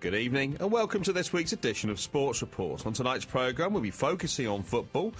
Good evening and welcome to this week's edition of Sports Report. On tonight's programme we'll be focusing on football.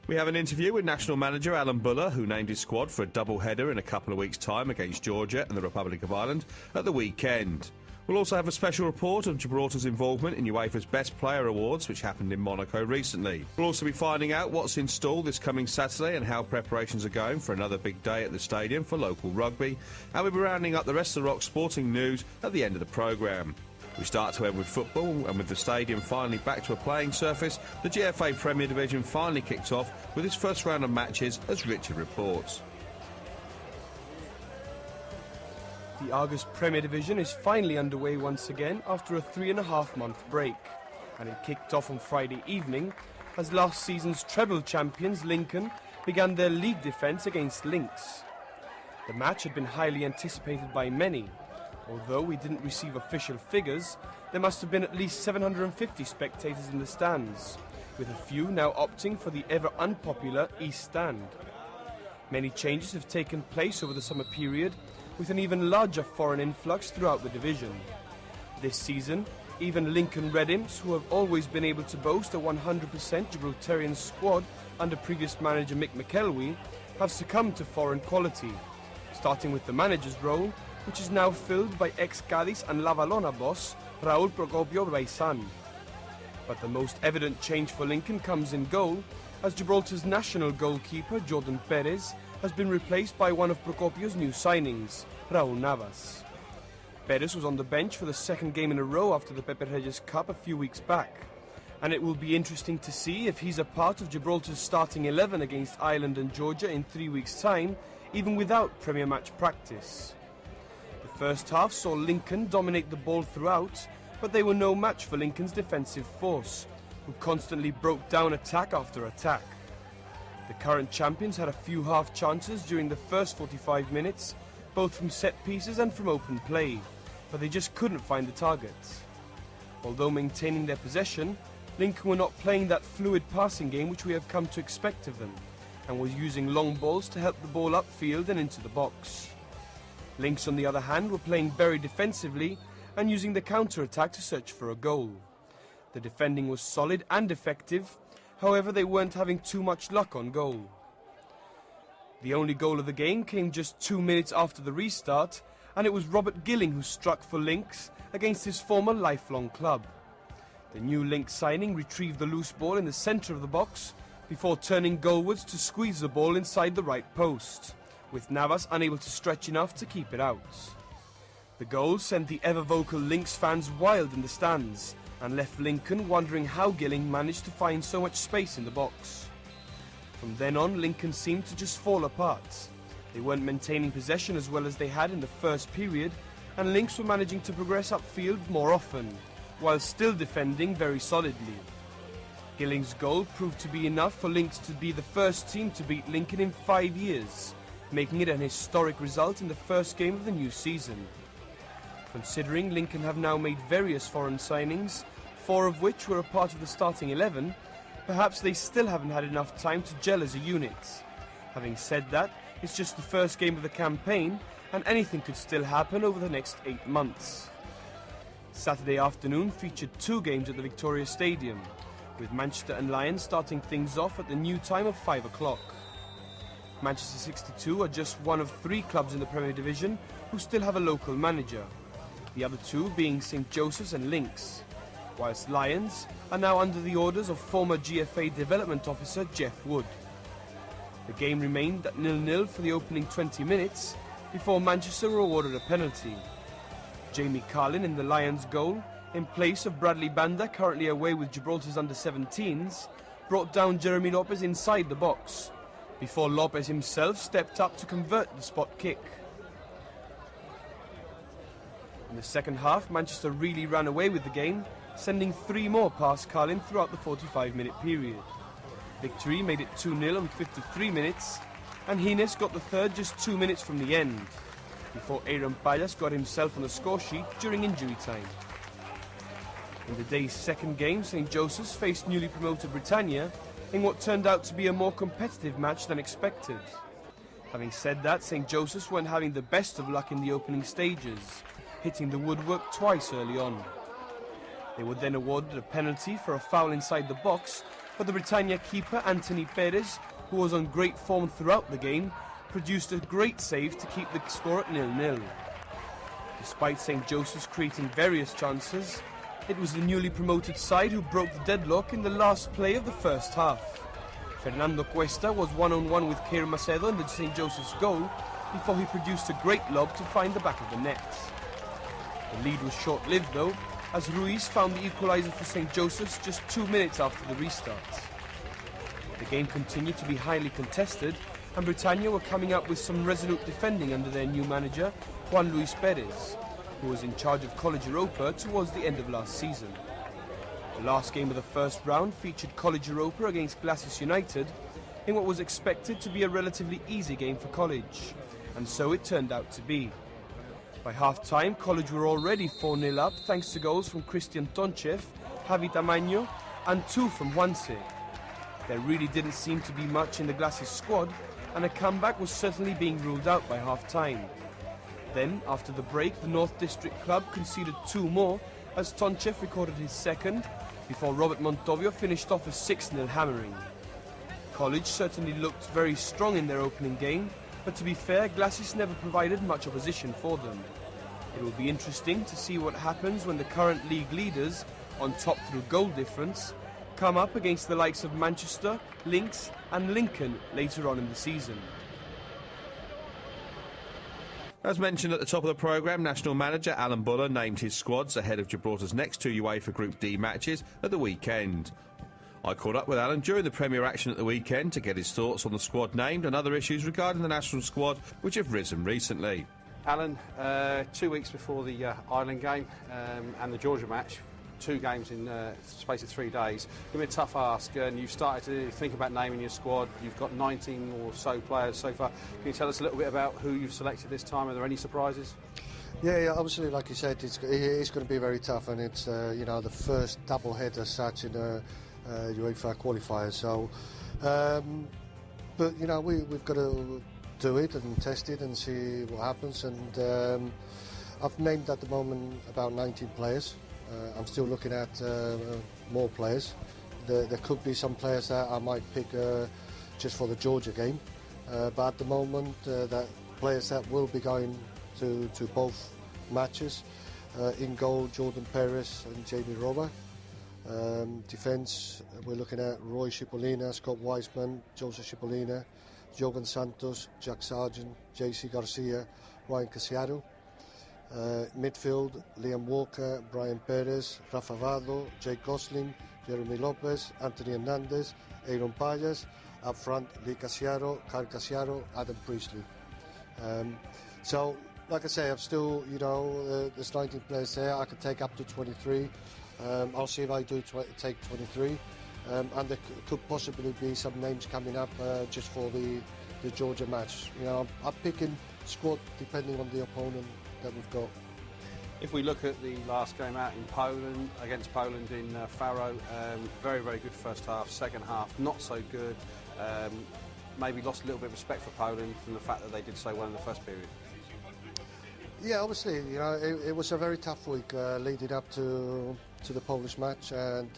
We have an interview with national manager Alan Buller, who named his squad for a double-header in a couple of weeks' time against Georgia and the Republic of Ireland at the weekend. We'll also have a special report of Gibraltar's involvement in UEFA's Best Player Awards, which happened in Monaco recently. We'll also be finding out what's in store this coming Saturday and how preparations are going for another big day at the stadium for local rugby. And we'll be rounding up the rest of the Rock sporting news at the end of the programme. We start to end with football, and with the stadium finally back to a playing surface, the GFA Premier Division finally kicked off with its first round of matches, as Richard reports. The Argos Premier Division is finally underway once again after a 3.5-month break, and it kicked off on Friday evening as last season's treble champions Lincoln began their league defence against Lynx. The match had been highly anticipated by many. Although we didn't receive official figures, there must have been at least 750 spectators in the stands, with a few now opting for the ever unpopular East Stand. Many changes have taken place over the summer period, with an even larger foreign influx throughout the division. This season, even Lincoln Red Imps, who have always been able to boast a 100% Gibraltarian squad under previous manager Mick McElwee, have succumbed to foreign quality, starting with the manager's role, which is now filled by ex-Cádiz and La Valona boss Raúl Procopio Baizán. But the most evident change for Lincoln comes in goal, as Gibraltar's national goalkeeper Jordan Perez has been replaced by one of Procopio's new signings, Raúl Navas. Perez was on the bench for the second game in a row after the Pepe Reyes Cup a few weeks back, and it will be interesting to see if he's a part of Gibraltar's starting 11 against Ireland and Georgia in 3 weeks' time, even without Premier match practice. The first half saw Lincoln dominate the ball throughout, but they were no match for Lincoln's defensive force, who constantly broke down attack after attack. The current champions had a few half chances during the first 45 minutes, both from set pieces and from open play, but they just couldn't find the targets. Although maintaining their possession, Lincoln were not playing that fluid passing game which we have come to expect of them, and was using long balls to help the ball upfield and into the box. Lynx, on the other hand, were playing very defensively and using the counter-attack to search for a goal. The defending was solid and effective, however they weren't having too much luck on goal. The only goal of the game came just 2 minutes after the restart, and it was Robert Gilling who struck for Lynx against his former lifelong club. The new Lynx signing retrieved the loose ball in the centre of the box before turning goalwards to squeeze the ball inside the right post, with Navas unable to stretch enough to keep it out. The goal sent the ever-vocal Lynx fans wild in the stands and left Lincoln wondering how Gilling managed to find so much space in the box. From then on, Lincoln seemed to just fall apart. They weren't maintaining possession as well as they had in the first period, and Lynx were managing to progress upfield more often, while still defending very solidly. Gilling's goal proved to be enough for Lynx to be the first team to beat Lincoln in 5 years, making it an historic result in the first game of the new season. Considering Lincoln have now made various foreign signings, 4 of which were a part of the starting 11, perhaps they still haven't had enough time to gel as a unit. Having said that, it's just the first game of the campaign, and anything could still happen over the next 8 months. Saturday afternoon featured 2 games at the Victoria Stadium, with Manchester and Lions starting things off at the new time of 5 o'clock. Manchester 62 are just one of 3 clubs in the Premier Division who still have a local manager, the other 2 being St Joseph's and Lynx, whilst Lions are now under the orders of former GFA development officer Jeff Wood. The game remained at 0-0 for the opening 20 minutes before Manchester were awarded a penalty. Jamie Carlin in the Lions goal, in place of Bradley Banda, currently away with Gibraltar's under-17s, brought down Jeremy Lopez inside the box, before Lopez himself stepped up to convert the spot kick. In the second half, Manchester really ran away with the game, sending 3 more past Carlin throughout the 45-minute period. Victory made it 2-0 on 53 minutes, and Hines got the third just 2 minutes from the end, before Aaron Payas got himself on the score sheet during injury time. In the day's second game, St Joseph's faced newly promoted Britannia in what turned out to be a more competitive match than expected. Having said that, St Joseph's weren't having the best of luck in the opening stages, hitting the woodwork twice early on. They were then awarded a penalty for a foul inside the box, but the Britannia keeper Anthony Perez, who was on great form throughout the game, produced a great save to keep the score at 0-0. Despite St Joseph's creating various chances, it was the newly promoted side who broke the deadlock in the last play of the first half. Fernando Cuesta was one-on-one with Keir Macedo in the St Joseph's goal before he produced a great lob to find the back of the net. The lead was short-lived though, as Ruiz found the equaliser for St Joseph's just 2 minutes after the restart. The game continued to be highly contested, and Britannia were coming up with some resolute defending under their new manager, Juan Luis Perez, who was in charge of College Europa towards the end of last season. The last game of the first round featured College Europa against Glacis United in what was expected to be a relatively easy game for College, and so it turned out to be. By half-time, College were already 4-0 up thanks to goals from Christian Tonchev, Javi Tamaño and 2 from Juanse. There really didn't seem to be much in the Glacis squad, and a comeback was certainly being ruled out by half-time. Then, after the break, the North District club conceded 2 more as Tonchev recorded his second, before Robert Montovio finished off a 6-0 hammering. College certainly looked very strong in their opening game, but to be fair, Glacis never provided much opposition for them. It will be interesting to see what happens when the current league leaders, on top through goal difference, come up against the likes of Manchester, Lynx and Lincoln later on in the season. As mentioned at the top of the programme, national manager Alan Buller named his squads ahead of Gibraltar's next 2 UEFA Group D matches at the weekend. I caught up with Alan during the Premier action at the weekend to get his thoughts on the squad named and other issues regarding the national squad which have risen recently. Alan, 2 weeks before the Ireland game and the Georgia match, 2 games in the space of 3 days, it's been a tough ask, and you've started to think about naming your squad. You've got 19 or so players so far. Can you tell us a little bit about who you've selected this time? Are there any surprises? Yeah, obviously, like you said, it's going to be very tough, and it's the first double header as such in a UEFA qualifier. So, but we've got to do it and test it and see what happens. And I've named at the moment about 19 players. I'm still looking at more players. There could be some players that I might pick just for the Georgia game, but at the moment, that players that will be going to both matches. In goal, Jordan Perez and Jamie Roba. Defence, we're looking at Roy Cipollina, Scott Wiseman, Joseph Cipollina, Jovan Santos, Jack Sargent, JC Garcia, Ryan Casiaro. Midfield, Liam Walker, Brian Perez, Rafa Vado, Jake Gosling, Jeremy Lopez, Anthony Hernandez, Aaron Payas. Up front, Lee Casiaro, Kyle Casiaro, Adam Priestley. So, like I say, I've still, there's 19 players there. I could take up to 23. I'll see if I do take 23. And there could possibly be some names coming up just for the Georgia match. I'm picking squad depending on the opponent that we've got. If we look at the last game out in Poland, against Poland in Faro, very, very good first half. Second half, not so good. Maybe lost a little bit of respect for Poland from the fact that they did so well in the first period. Yeah, obviously, it was a very tough week leading up to the Polish match, and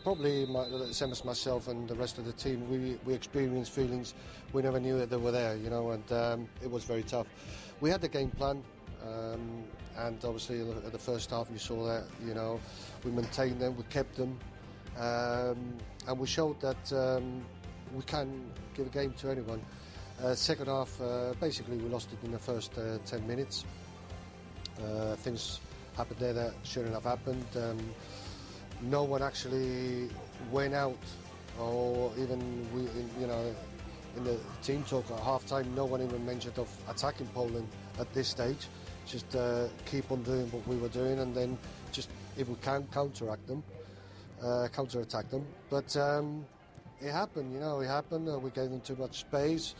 probably same as myself and the rest of the team, we experienced feelings we never knew that they were there, and it was very tough. We had the game plan, and obviously in the first half you saw that, we maintained them, we kept them, and we showed that we can give a game to anyone. Second half, basically we lost it in the first 10 minutes. Things happened there that shouldn't have happened. No one actually went out, or even in the team talk at half-time, no one even mentioned of attacking Poland at this stage. Just keep on doing what we were doing, and then just, if we can, counterattack them. But it happened, it happened. We gave them too much space.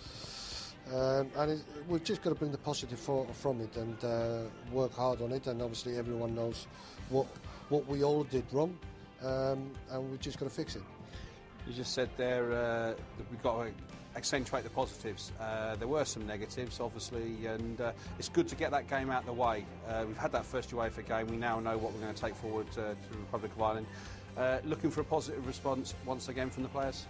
And we've just got to bring the positive from it and work hard on it. And obviously everyone knows what we all did wrong, and we've just got to fix it. You just said there that we've got to accentuate the positives. There were some negatives, obviously, and it's good to get that game out of the way. We've had that first UEFA game. We now know what we're going to take forward to the Republic of Ireland. Looking for a positive response once again from the players?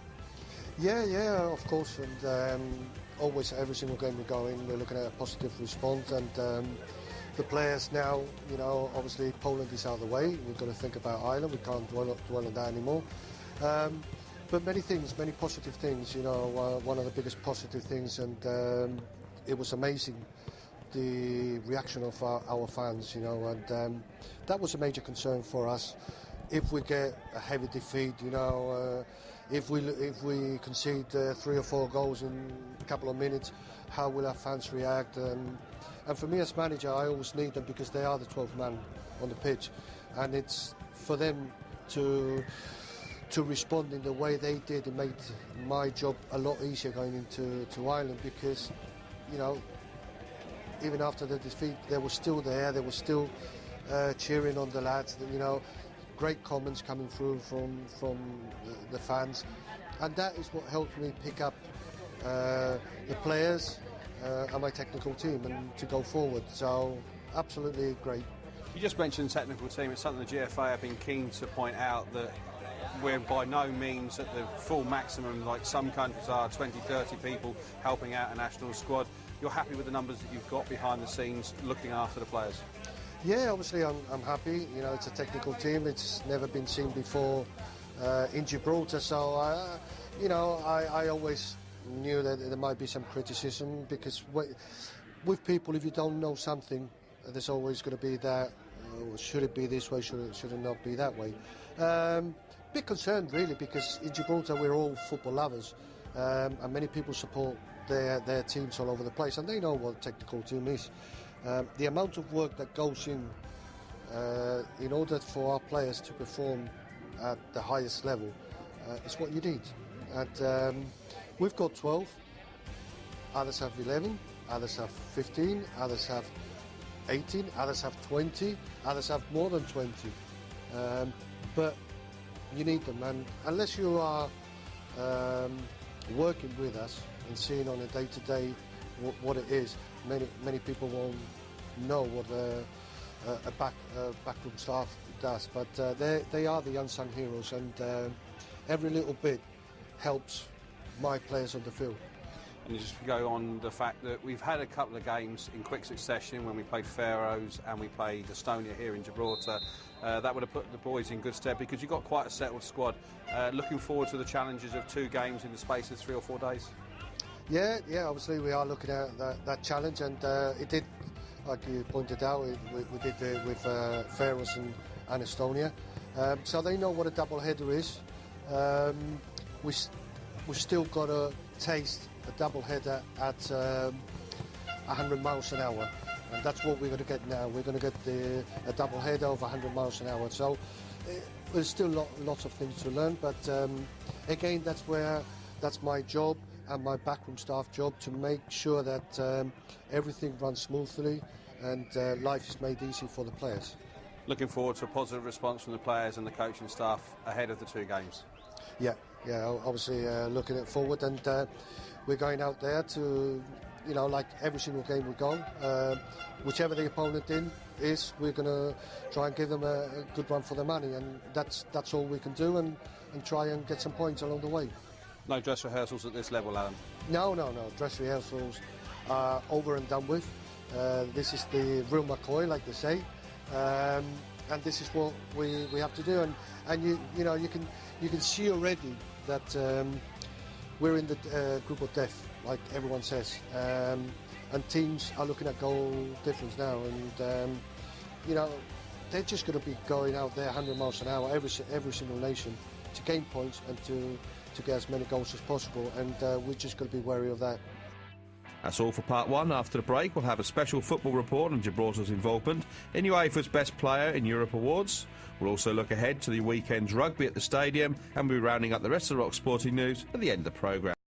Yeah, of course, and always every single game we go in, we're looking at a positive response, and the players now, obviously Poland is out of the way. We've got to think about Ireland. We can't dwell on that anymore. But many things, many positive things. One of the biggest positive things, and it was amazing, the reaction of our fans. And that was a major concern for us. If we get a heavy defeat, if we concede 3 or 4 goals in a couple of minutes, how will our fans react? And for me as manager, I always need them because they are the 12th man on the pitch, and it's for them to respond in the way they did. It made my job a lot easier going into Ireland because, even after the defeat, they were still there. They were still cheering on the lads. Great comments coming through from the fans, and that is what helped me pick up the players and my technical team and to go forward. So absolutely great. You just mentioned the technical team. It's something the GFA have been keen to point out, that we're by no means at the full maximum like some countries are, 20, 30 people helping out a national squad. You're happy with the numbers that you've got behind the scenes looking after the players? Yeah, obviously I'm happy. It's a technical team. It's never been seen before in Gibraltar. So, I always knew that there might be some criticism because with people, if you don't know something, there's always going to be that, should it be this way, should it not be that way. Bit concerned really because in Gibraltar we're all football lovers and many people support their teams all over the place, and they know what a technical team is. The amount of work that goes in order for our players to perform at the highest level is what you need. And we've got 12, others have 11, others have 15, others have 18, others have 20, others have more than 20. But you need them, and unless you are working with us and seeing on a day-to-day what it is, many people won't know what a backroom staff does, but they are the unsung heroes, and every little bit helps my players on the field. And just to go on the fact that we've had a couple of games in quick succession when we played Faroes and we played Estonia here in Gibraltar. That would have put the boys in good stead because you've got quite a settled squad. Looking forward to the challenges of 2 games in the space of 3 or 4 days? Yeah, obviously we are looking at that challenge, and it did, like you pointed out, we did it with Faroes and Estonia. So they know what a double header is. We still got to taste a double header at 100 miles an hour, and that's what we're going to get now. We're going to get a double header of 100 miles an hour. So there's still lots of things to learn, but again, that's my job and my backroom staff job, to make sure that everything runs smoothly and life is made easy for the players. Looking forward to a positive response from the players and the coaching staff ahead of the 2 games. Yeah, obviously looking forward, and we're going out there to, like every single game we go, whichever the opponent is, we're going to try and give them a good run for their money, and that's all we can do, and try and get some points along the way. No dress rehearsals at this level, Alan? No. Dress rehearsals are over and done with. This is the real McCoy, like they say, and this is what we have to do. And you can see already that we're in the group of death, like everyone says, and teams are looking at goal difference now, and they're just going to be going out there 100 miles an hour, every single nation, to gain points and to get as many goals as possible, and we're just going to be wary of that. That's all for part 1. After the break, we'll have a special football report on Gibraltar's involvement in UEFA's Best Player in Europe Awards. We'll also look ahead to the weekend's rugby at the stadium, and we'll be rounding up the rest of the Rock Sporting news at the end of the programme.